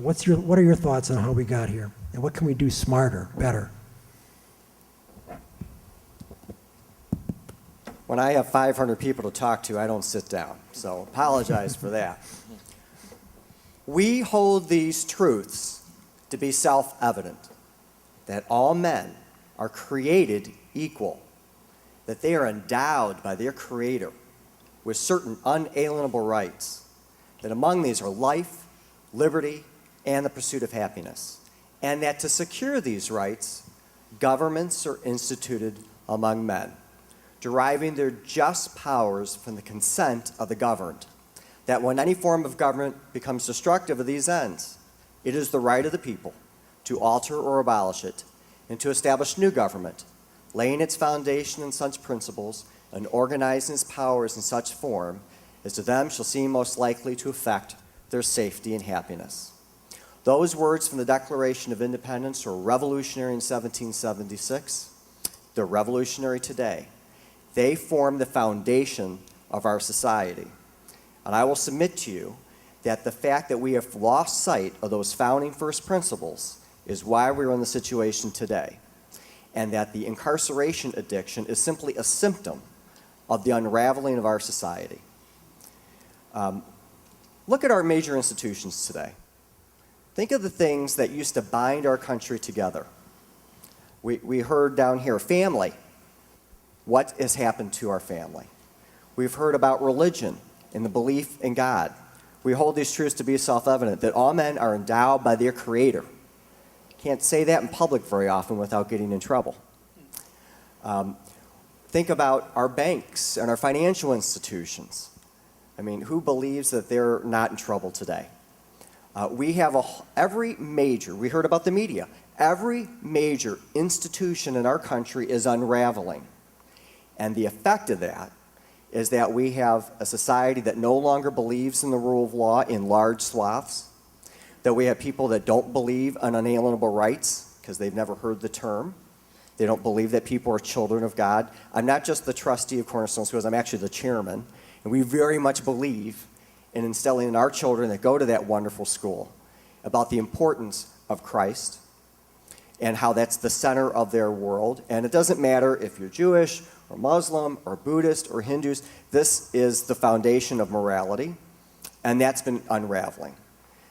What are your thoughts on how we got here? And what can we do smarter, better? When I have 500 people to talk to, I don't sit down, so apologize for that. We hold these truths to be self-evident, that all men are created equal, that they are endowed by their Creator with certain unalienable rights, that among these are life, liberty, and the pursuit of happiness, and that to secure these rights, governments are instituted among men, deriving their just powers from the consent of the governed, that when any form of government becomes destructive of these ends, it is the right of the people to alter or abolish it, and to establish new government, laying its foundation in such principles and organizing its powers in such form as to them shall seem most likely to affect their safety and happiness. Those words from the Declaration of Independence were revolutionary in 1776. They're revolutionary today. They form the foundation of our society. And I will submit to you that the fact that we have lost sight of those founding first principles is why we're in the situation today, and that the incarceration addiction is simply a symptom of the unraveling of our society. Look at our major institutions today. Think of the things that used to bind our country together. We heard down here, family. What has happened to our family? We've heard about religion and the belief in God. We hold these truths to be self-evident, that all men are endowed by their Creator. Can't say that in public very often without getting in trouble. Think about our banks and our financial institutions. I mean, who believes that they're not in trouble today? We have every major, we heard about the media, every major institution in our country is unraveling. And the effect of that is that we have a society that no longer believes in the rule of law in large swaths, that we have people that don't believe in unalienable rights because they've never heard the term. They don't believe that people are children of God. I'm not just the trustee of Cornerstone Schools, I'm actually the chairman, and we very much believe in instilling in our children that go to that wonderful school about the importance of Christ and how that's the center of their world. And it doesn't matter if you're Jewish or Muslim or Buddhist or Hindus, this is the foundation of morality, and that's been unraveling.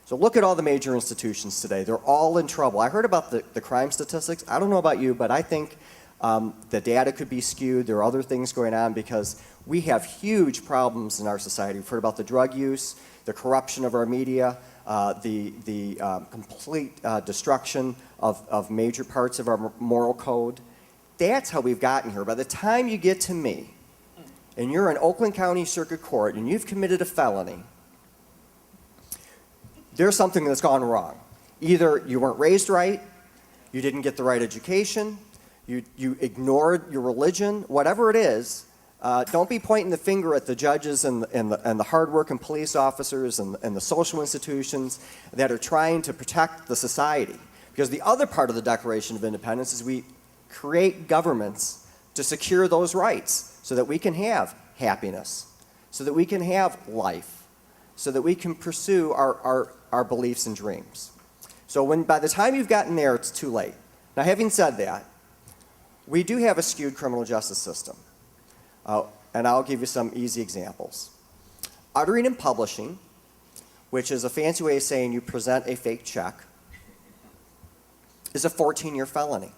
So look at all the major institutions today. They're all in trouble. I heard about the crime statistics. I don't know about you, but I think the data could be skewed. There are other things going on because we have huge problems in our society. We've heard about the drug use, the corruption of our media, the complete destruction of major parts of our moral code. That's how we've gotten here. By the time you get to me, and you're in Oakland County Circuit Court, and you've committed a felony, there's something that's gone wrong. Either you weren't raised right, you didn't get the right education, you ignored your religion, whatever it is. Don't be pointing the finger at the judges and the hard-working police officers and the social institutions that are trying to protect the society. Because the other part of the Declaration of Independence is we create governments to secure those rights so that we can have happiness, so that we can have life, so that we can pursue our beliefs and dreams. So by the time you've gotten there, it's too late. Now, having said that, we do have a skewed criminal justice system. And I'll give you some easy examples. Uttering and publishing, which is a fancy way of saying you present a fake check, is a 14-year felony.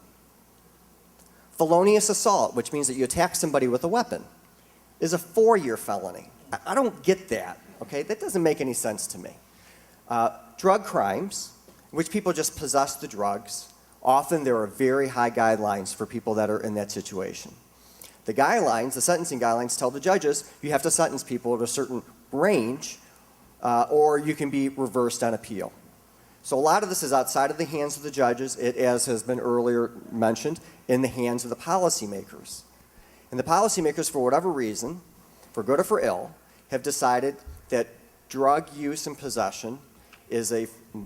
Felonious assault, which means that you attack somebody with a weapon, is a 4-year felony. I don't get that, okay? That doesn't make any sense to me. Drug crimes, in which people just possess the drugs, often there are very high guidelines for people that are in that situation. The guidelines, the sentencing guidelines, tell the judges you have to sentence people at a certain range or you can be reversed on appeal. So a lot of this is outside of the hands of the judges, as has been earlier mentioned, in the hands of the policymakers. And the policymakers, for whatever reason, for good or for ill, have decided that drug use and possession is,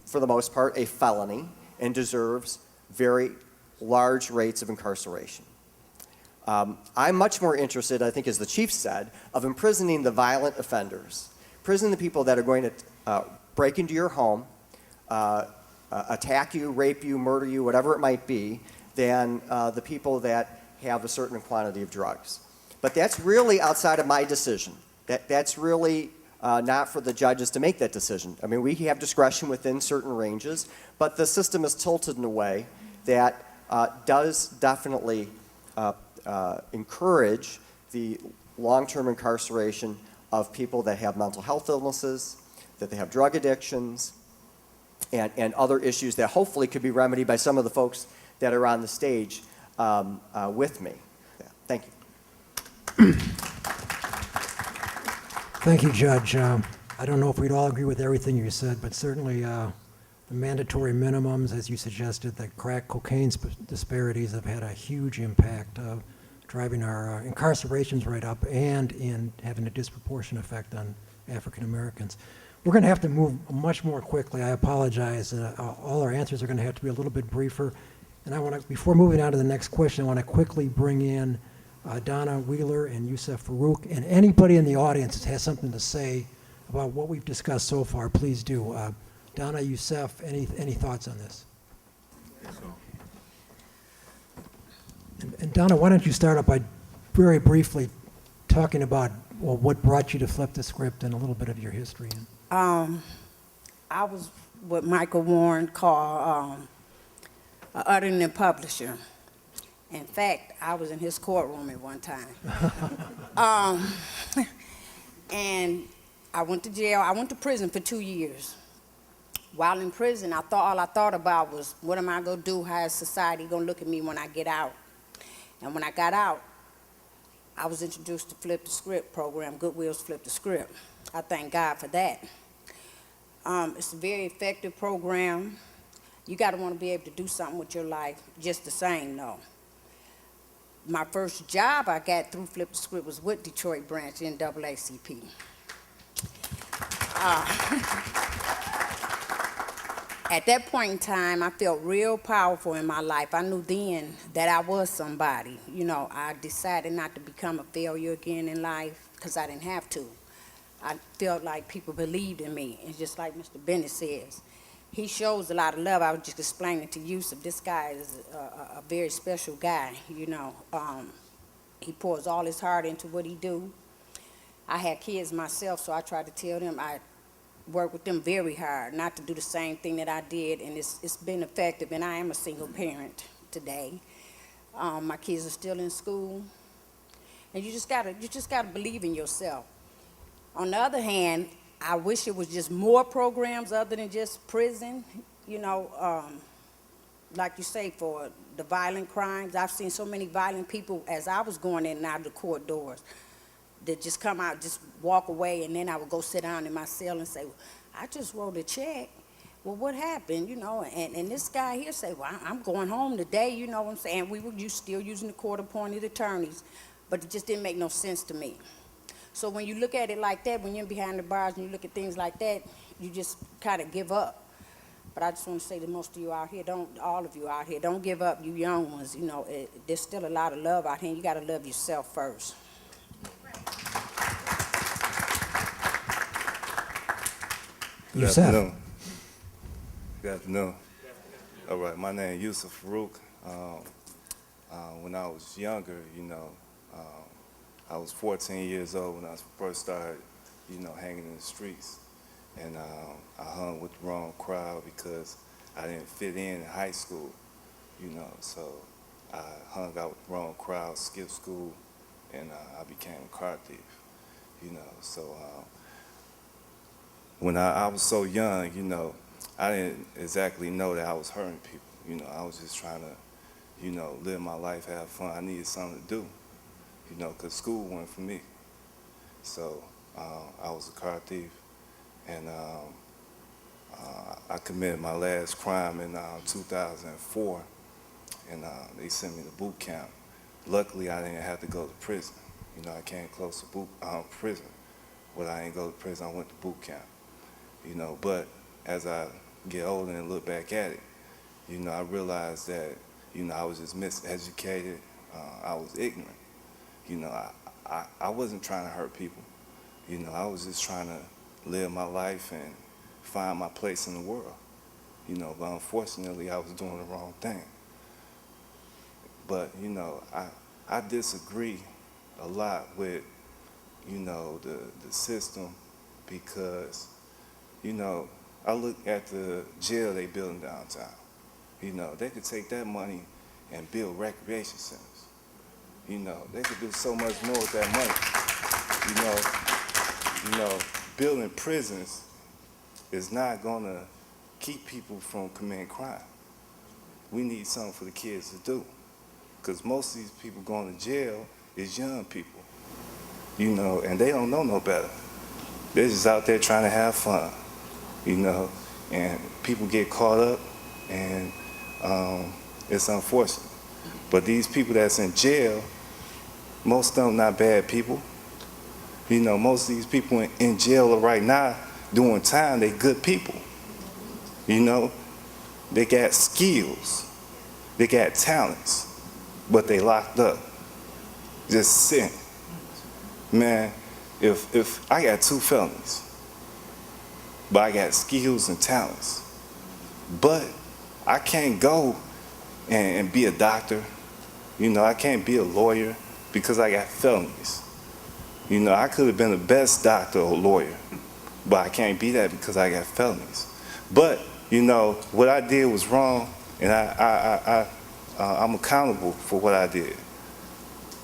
for the most part, a felony and deserves very large rates of incarceration. I'm much more interested, I think as the chief said, of imprisoning the violent offenders, imprisoning the people that are going to break into your home, attack you, rape you, murder you, whatever it might be, than the people that have a certain quantity of drugs. But that's really outside of my decision. That's really not for the judges to make that decision. I mean, we have discretion within certain ranges, but the system is tilted in a way that does definitely encourage the long-term incarceration of people that have mental health illnesses, that they have drug addictions, and other issues that hopefully could be remedied by some of the folks that are on the stage with me. Yeah, thank you. Thank you, Judge. I don't know if we'd all agree with everything you said, but certainly the mandatory minimums, as you suggested, the crack cocaine disparities have had a huge impact of driving our incarcerations right up and in having a disproportionate effect on African Americans. We're going to have to move much more quickly. I apologize. All our answers are going to have to be a little bit briefer. And I want to, before moving on to the next question, I want to quickly bring in Donna Wheeler and Yusuf Farouk, and anybody in the audience that has something to say about what we've discussed so far, please do. Donna, Yusuf, any thoughts on this? And Donna, why don't you start up by very briefly talking about, well, what brought you to flip the script and a little bit of your history? I was what Michael Warren called an editor and publisher. In fact, I was in his courtroom at one time. And I went to jail. I went to prison for 2 years. While in prison, all I thought about was, what am I going to do? How is society going to look at me when I get out? And when I got out, I was introduced to Flip the Script program, Goodwill's Flip the Script. I thank God for that. It's a very effective program. You got to want to be able to do something with your life just the same, though. My first job I got through Flip the Script was with Detroit Branch NAACP. At that point in time, I felt real powerful in my life. I knew then that I was somebody. You know, I decided not to become a failure again in life because I didn't have to. I felt like people believed in me. And just like Mr. Bennett says, he shows a lot of love. I was just explaining to Yusuf, this guy is a very special guy, you know. He pours all his heart into what he do. I had kids myself, so I tried to tell them I work with them very hard, not to do the same thing that I did, and it's been effective, and I am a single parent today. My kids are still in school, and you just gotta believe in yourself. On the other hand, I wish it was just more programs other than just prison, you know, like you say, for the violent crimes. I've seen so many violent people as I was going in and out of the court doors that just come out, just walk away, and then I would go sit down in my cell and say, well, I just wrote a check. Well, what happened, you know? And this guy here say, well, I'm going home today, you know what I'm saying? We were still using the court-appointed attorneys, but it just didn't make no sense to me. So when you look at it like that, when you're behind the bars and you look at things like that, you just kind of give up. But I just want to say to most of you out here, all of you out here, don't give up, you young ones. You know, there's still a lot of love out here, and you got to love yourself first. Good afternoon. Good afternoon. All right, my name is Yusuf Farouk. When I was younger, you know, I was 14 years old when I first started, you know, hanging in the streets. And I hung with the wrong crowd because I didn't fit in high school, you know. So I hung out with the wrong crowd, skipped school, and I became a car thief, you know. So when I was so young, you know, I didn't exactly know that I was hurting people. You know, I was just trying to, you know, live my life, have fun. I needed something to do, you know, because school wasn't for me. So I was a car thief, and I committed my last crime in 2004, and they sent me to boot camp. Luckily, I didn't have to go to prison. You know, I came close to prison, but I didn't go to prison. I went to boot camp. You know, but as I get older and look back at it, you know, I realized that, you know, I was just miseducated. I was ignorant. You know, I wasn't trying to hurt people. You know, I was just trying to live my life and find my place in the world. you know, but unfortunately I was doing the wrong thing. But, you know, I disagree a lot with, you know, the system because, you know, I look at the jail they building downtown. You know, they could take that money and build recreation centers. You know, they could do so much more with that money. You know, building prisons is not gonna keep people from committing crime. We need something for the kids to do. Because most of these people going to jail is young people, you know, and they don't know no better. They're just out there trying to have fun, you know, and people get caught up, and it's unfortunate. But these people that's in jail, most of them not bad people. You know, most of these people in jail right now doing time, they good people. You know, they got skills, they got talents, but they locked up, just sitting. Man, if I got 2 felonies, but I got skills and talents, but I can't go and be a doctor, you know, I can't be a lawyer because I got felonies. You know, I could have been the best doctor or lawyer, but I can't be that because I got felonies. But, you know, what I did was wrong, and I'm accountable for what I did.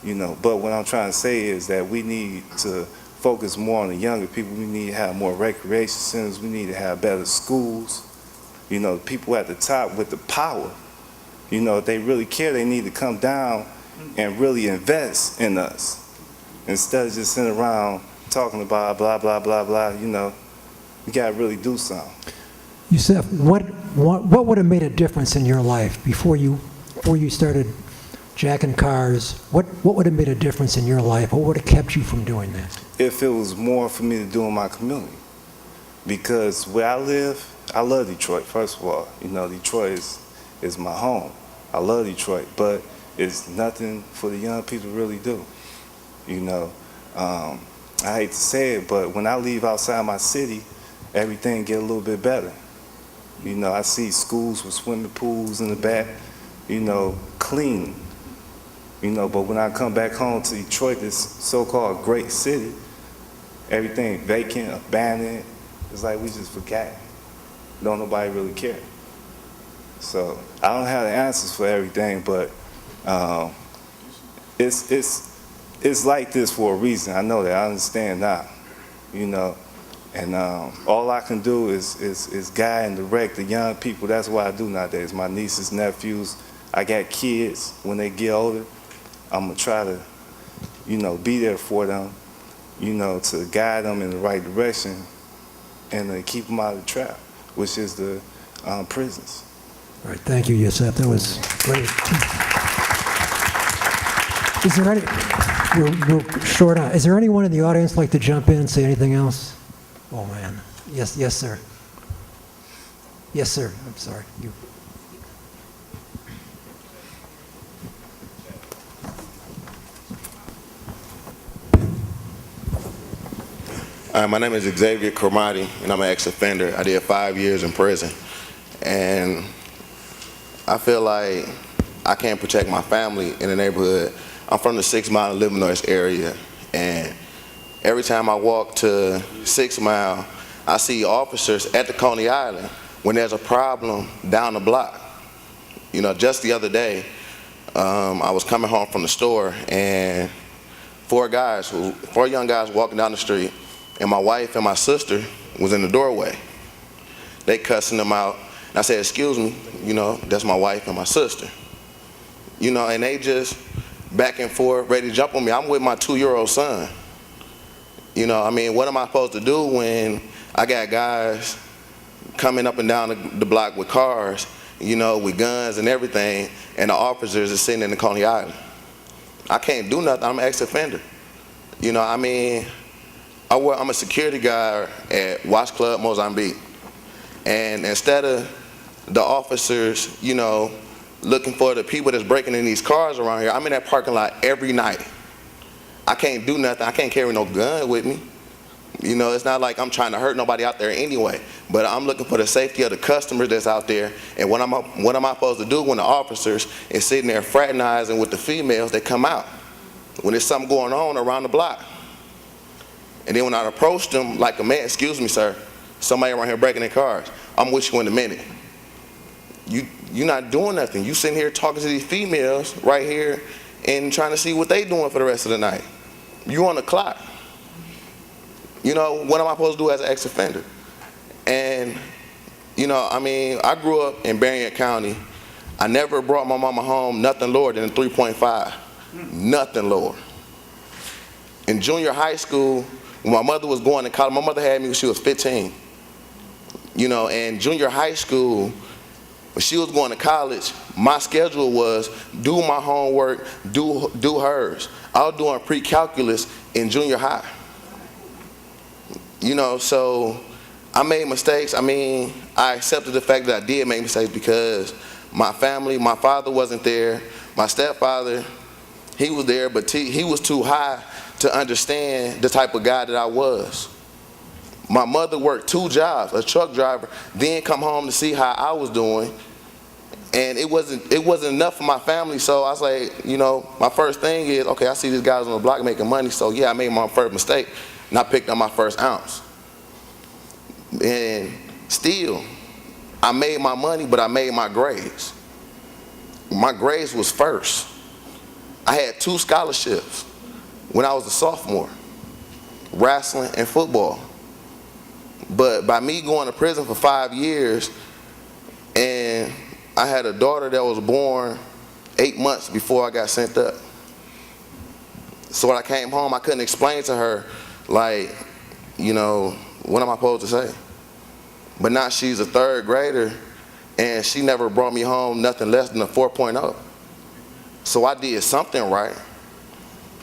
You know, but what I'm trying to say is that we need to focus more on the younger people. We need to have more recreation centers. We need to have better schools. You know, people at the top with the power, you know, if they really care, they need to come down and really invest in us instead of just sitting around talking about blah, blah, blah, blah. You know, we got to really do something. Yusef, what would have made a difference in your life before you started jacking cars? What would have made a difference in your life? What would have kept you from doing that? If it was more for me to do in my community. Because where I live, I love Detroit, first of all. You know, Detroit is my home. I love Detroit, but it's nothing for the young people to really do. You know, I hate to say it, but when I leave outside my city, everything get a little bit better. You know, I see schools with swimming pools in the back, you know, clean. You know, but when I come back home to Detroit, this so-called great city, everything vacant, abandoned. It's like we just forgot. Don't nobody really care. So I don't have the answers for everything, but it's like this for a reason. I know that. I understand now. You know, and all I can do is guide and direct the young people. That's what I do nowadays. My nieces, nephews. I got kids. When they get older, I'm gonna try to, you know, be there for them, you know, to guide them in the right direction and to keep them out of the trap, which is the prisons. All right, thank you, Yusef. That was great. Is there any, we're short on, is there anyone in the audience like to jump in and say anything else? Oh, man. Yes, sir. Yes, sir. I'm sorry. You. My name is Xavier Cormati, and I'm an ex-offender. I did 5 years in prison. And I feel like I can't protect my family in the neighborhood. I'm from the 6 Mile and Livernois area, and every time I walk to 6 Mile, I see officers at the Coney Island when there's a problem down the block. You know, just the other day, I was coming home from the store, and 4 young guys walking down the street, and my wife and my sister was in the doorway. They cussing them out. And I said, excuse me, you know, that's my wife and my sister. You know, and they just back and forth, ready to jump on me. I'm with my 2-year-old son. You know, I mean, what am I supposed to do when I got guys coming up and down the block with cars, you know, with guns and everything, and the officers are sitting in the Coney Island? I can't do nothing. I'm an ex-offender. You know, I mean, I'm a security guard at Watch Club Mozambique. And instead of the officers, you know, looking for the people that's breaking in these cars around here, I'm in that parking lot every night. I can't do nothing. I can't carry no gun with me. You know, it's not like I'm trying to hurt nobody out there anyway, but I'm looking for the safety of the customers that's out there. And what am I supposed to do when the officers is sitting there fraternizing with the females that come out when there's something going on around the block? And then when I approach them like a man, excuse me, sir, somebody around here breaking their cars, I'm with you in a minute. You're not doing nothing. You sitting here talking to these females right here and trying to see what they doing for the rest of the night. You on the clock. You know, what am I supposed to do as an ex-offender? And, you know, I mean, I grew up in Berrien County. I never brought my mama home nothing lower than a 3.5. Nothing lower. In junior high school, when my mother was going to college, my mother had me when she was 15. You know, and junior high school, when she was going to college, my schedule was do my homework, do hers. I was doing pre-calculus in junior high. You know, so I made mistakes. I mean, I accepted the fact that I did make mistakes because my family, my father wasn't there. My stepfather, he was there, but he was too high to understand the type of guy that I was. My mother worked 2 jobs, a truck driver, then come home to see how I was doing. And it wasn't enough for my family, so I was like, you know, my first thing is, okay, I see these guys on the block making money, so yeah, I made my first mistake, and I picked up my first ounce. And still, I made my money, but I made my grades. My grades was first. I had 2 scholarships when I was a sophomore, wrestling and football. But by me going to prison for 5 years, and I had a daughter that was born 8 months before I got sent up. So when I came home, I couldn't explain to her, like, you know, what am I supposed to say? But now she's a 3rd grader, and she never brought me home nothing less than a 4.0. So I did something right.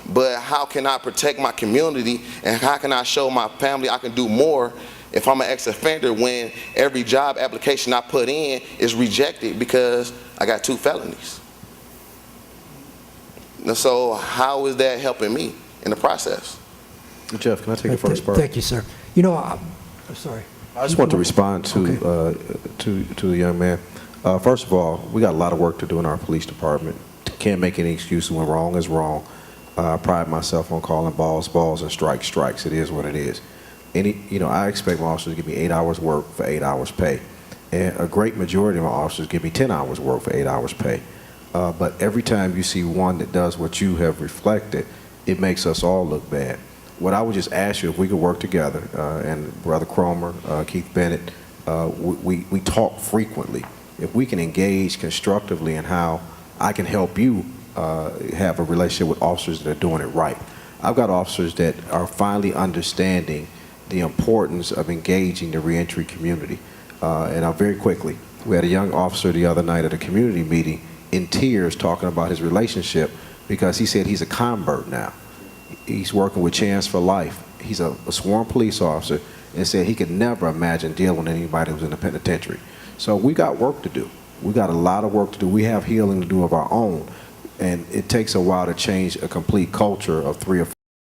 But how can I protect my community, and how can I show my family I can do more if I'm an ex-offender when every job application I put in is rejected because I got 2 felonies? And so how is that helping me in the process? Jeff, can I take the first part? Thank you, sir. You know, I'm sorry. I just want to respond to Okay. to the young man. First of all, we got a lot of work to do in our police department. Can't make any excuses when wrong is wrong. I pride myself on calling balls balls and strikes strikes. It is what it is. You know, I expect my officers to give me 8 hours work for 8 hours pay, and a great majority of my officers give me 10 hours work for 8 hours pay. But every time you see one that does what you have reflected, it makes us all look bad. What I would just ask you, if we could work together, and Brother Cromer, Keith Bennett, we talk frequently. If we can engage constructively in how I can help you have a relationship with officers that are doing it right. I've got officers that are finally understanding the importance of engaging the reentry community. And very quickly, we had a young officer the other night at a community meeting in tears talking about his relationship because he said he's a convert now. He's working with Chance for Life. He's a sworn police officer and said he could never imagine dealing with anybody who's in the penitentiary. So we got work to do. We got a lot of work to do. We have healing to do of our own. And it takes a while to change a complete culture of 3 or 4